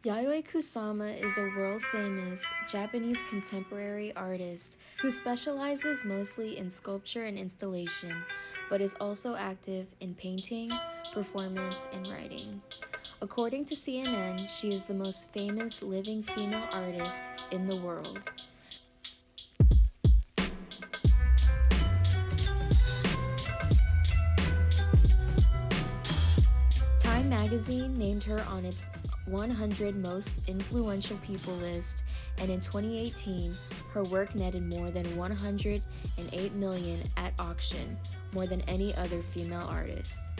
Yayoi Kusama is a world-famous Japanese contemporary artist who specializes mostly in sculpture and installation, but is also active in painting, performance, and writing. According to CNN, she is the most famous living female artist in the world. Time magazine named her on its 100 most influential people list, and in 2018, her work netted more than 108 million at auction, more than any other female artist.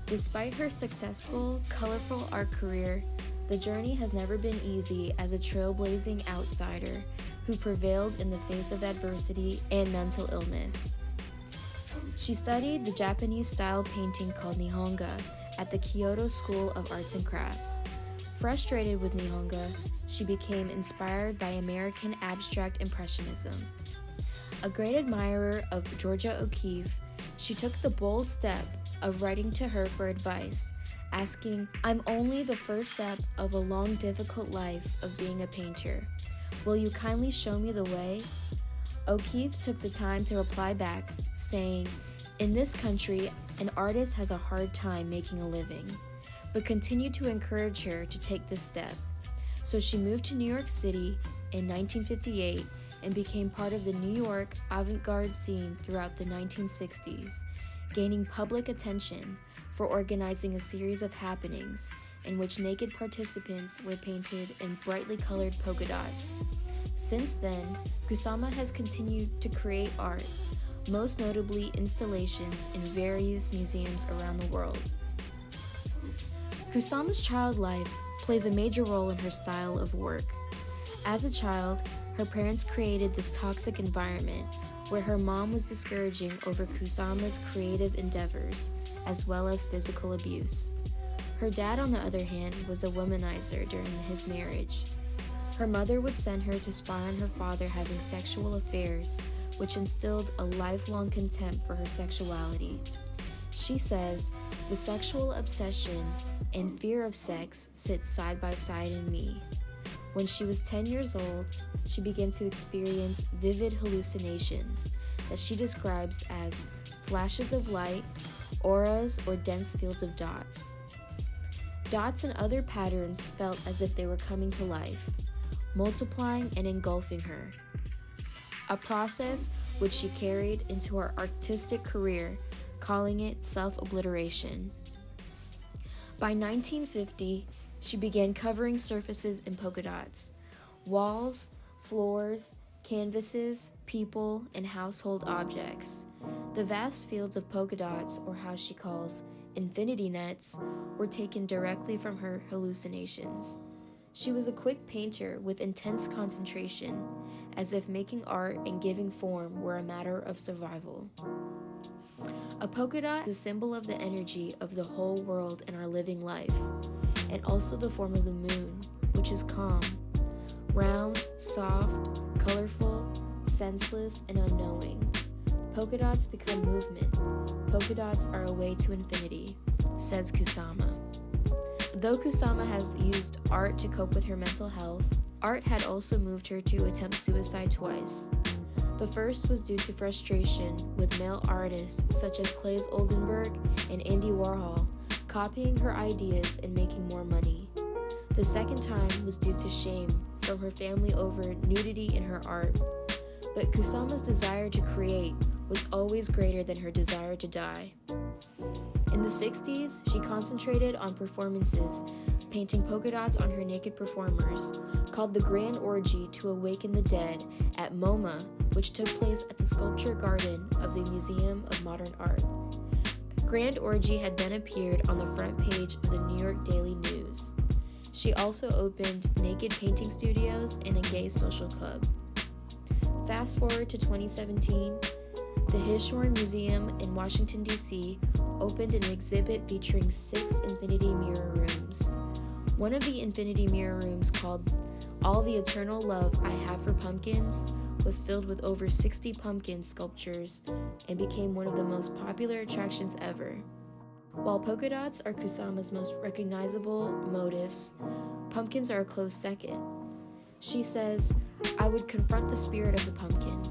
Despite her successful, colorful art career, the journey has never been easy as a trailblazing outsider who prevailed in the face of adversity and mental illness. She studied the Japanese style painting called Nihonga at the Kyoto School of Arts and Crafts. Frustrated with Nihonga, she became inspired by American abstract impressionism. A great admirer of Georgia O'Keeffe, she took the bold step of writing to her for advice, asking, "I'm only the first step of a long, difficult life of being a painter. Will you kindly show me the way?" O'Keeffe took the time to reply back, saying, "In this country, an artist has a hard time making a living," but continued to encourage her to take this step. So she moved to New York City in 1958 and became part of the New York avant-garde scene throughout the 1960s, gaining public attention for organizing a series of happenings in which naked participants were painted in brightly colored polka dots. Since then, Kusama has continued to create art, most notably installations in various museums around the world. Kusama's child life plays a major role in her style of work. As a child, her parents created this toxic environment where her mom was discouraging over Kusama's creative endeavors, as well as physical abuse. Her dad, on the other hand, was a womanizer during his marriage. Her mother would send her to spy on her father having sexual affairs, which instilled a lifelong contempt for her sexuality. She says, "The sexual obsession and fear of sex sit side by side in me." When she was 10 years old, she began to experience vivid hallucinations that she describes as flashes of light, auras, or dense fields of dots. Dots and other patterns felt as if they were coming to life, multiplying and engulfing her. A process which she carried into her artistic career, calling it self-obliteration. By 1950, she began covering surfaces in polka dots: walls, floors, canvases, people, and household objects. The vast fields of polka dots, or how she calls infinity nets, were taken directly from her hallucinations. She was a quick painter with intense concentration, as if making art and giving form were a matter of survival. A polka dot is a symbol of the energy of the whole world in our living life, and also the form of the moon, which is calm. Round, soft, colorful, senseless, and unknowing. Polka dots become movement. Polka dots are a way to infinity, says Kusama. Though Kusama has used art to cope with her mental health, art had also moved her to attempt suicide twice. The first was due to frustration with male artists such as Claes Oldenburg and Andy Warhol, copying her ideas and making more money. The second time was due to shame from her family over nudity in her art. But Kusama's desire to create was always greater than her desire to die. In the 60s, she concentrated on performances, painting polka dots on her naked performers, called the Grand Orgy to Awaken the Dead at MoMA, which took place at the Sculpture Garden of the Museum of Modern Art. Grand Orgy had then appeared on the front page of the New York Daily News. She also opened naked painting studios and a gay social club. Fast forward to 2017, the Hirshhorn Museum in Washington, D.C. opened an exhibit featuring 6 infinity mirror rooms. One of the infinity mirror rooms, called All the Eternal Love I Have for Pumpkins, was filled with over 60 pumpkin sculptures and became one of the most popular attractions ever. While polka dots are Kusama's most recognizable motifs, Pumpkins are a close second. She says, I would confront the spirit of the pumpkin,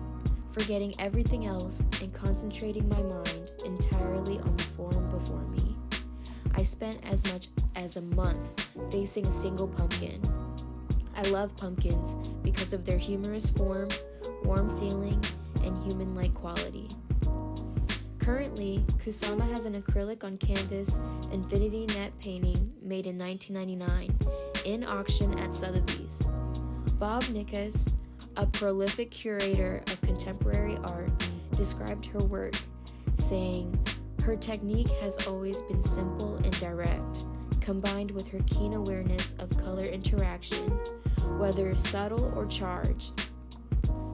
forgetting everything else and concentrating my mind entirely on the form before me. I spent as much as a month facing a single pumpkin. I love pumpkins because of their humorous form, warm feeling, and human-like quality. Currently, Kusama has an acrylic on canvas infinity net painting made in 1999 in auction at Sotheby's. Bob Nickus, a prolific curator of contemporary art, described her work, saying, her technique has always been simple and direct, combined with her keen awareness of color interaction, whether subtle or charged.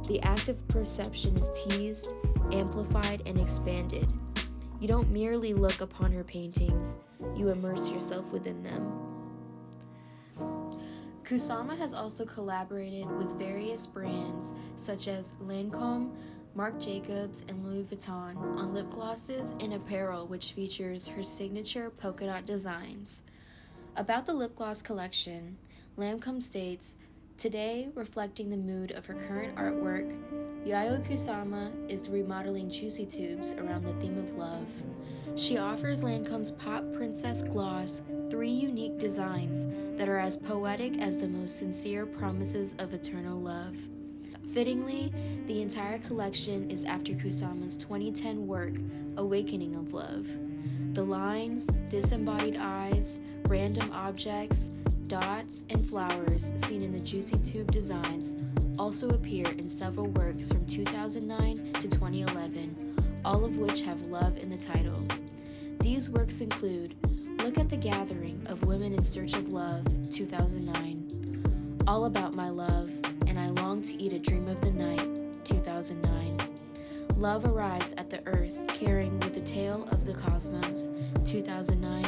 The act of perception is teased, amplified, and expanded. You don't merely look upon her paintings, you immerse yourself within them. Kusama has also collaborated with various brands such as Lancome, Marc Jacobs, and Louis Vuitton on lip glosses and apparel which features her signature polka dot designs. About the lip gloss collection, Lancome states, today, reflecting the mood of her current artwork, Yayoi Kusama is remodeling juicy tubes around the theme of love. She offers Lancome's Pop Princess Gloss 3 unique designs that are as poetic as the most sincere promises of eternal love. Fittingly, the entire collection is after Kusama's 2010 work, Awakening of Love. The lines, disembodied eyes, random objects, dots, and flowers seen in the juicy tube designs also appear in several works from 2009 to 2011, all of which have love in the title. These works include Look at the Gathering of Women in Search of Love, 2009, All About My Love, and I Long to Eat a Dream of the Night, 2009, Love Arrives at the Earth Carrying with the Tale of the Cosmos, 2009,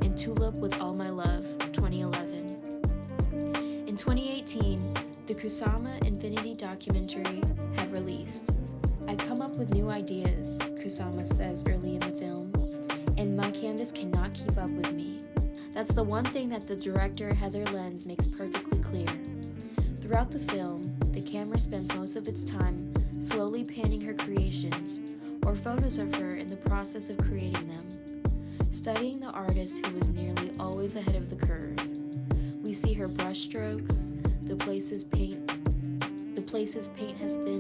and Tulip with All My Love, 2011. In 2018, the Kusama Infinity documentary had released. I come up with new ideas, Kusama says early in the film, and my canvas cannot keep up with me. That's the one thing that the director Heather Lenz makes perfectly clear. Throughout the film, the camera spends most of its time slowly panning her creations, or photos of her in the process of creating them, studying the artist who is nearly always ahead of the curve. We see her brush strokes, the places paint has thinned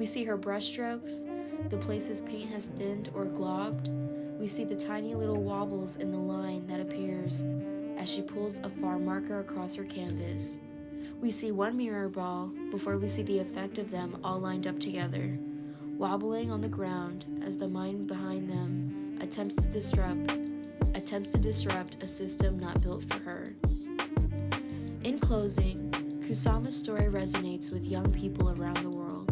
we see her brush strokes, the places paint has thinned or globbed. We see the tiny little wobbles in the line that appears as she pulls a far marker across her canvas. We see one mirror ball before we see the effect of them all lined up together, wobbling on the ground as the mind behind them attempts to disrupt a system not built for her. In closing, Kusama's story resonates with young people around the world.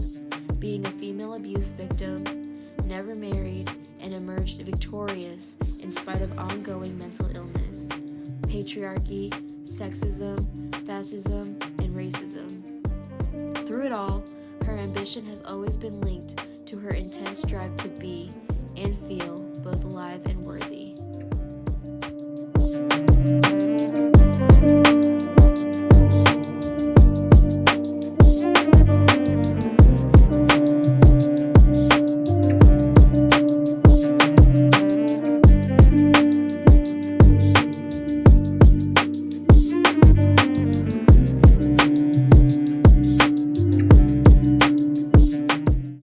Being a female abuse victim, never married, and emerged victorious in spite of ongoing mental illness, patriarchy, sexism, fascism, and racism. Through it all, her ambition has always been linked to her intense drive to be and feel both alive and worthy.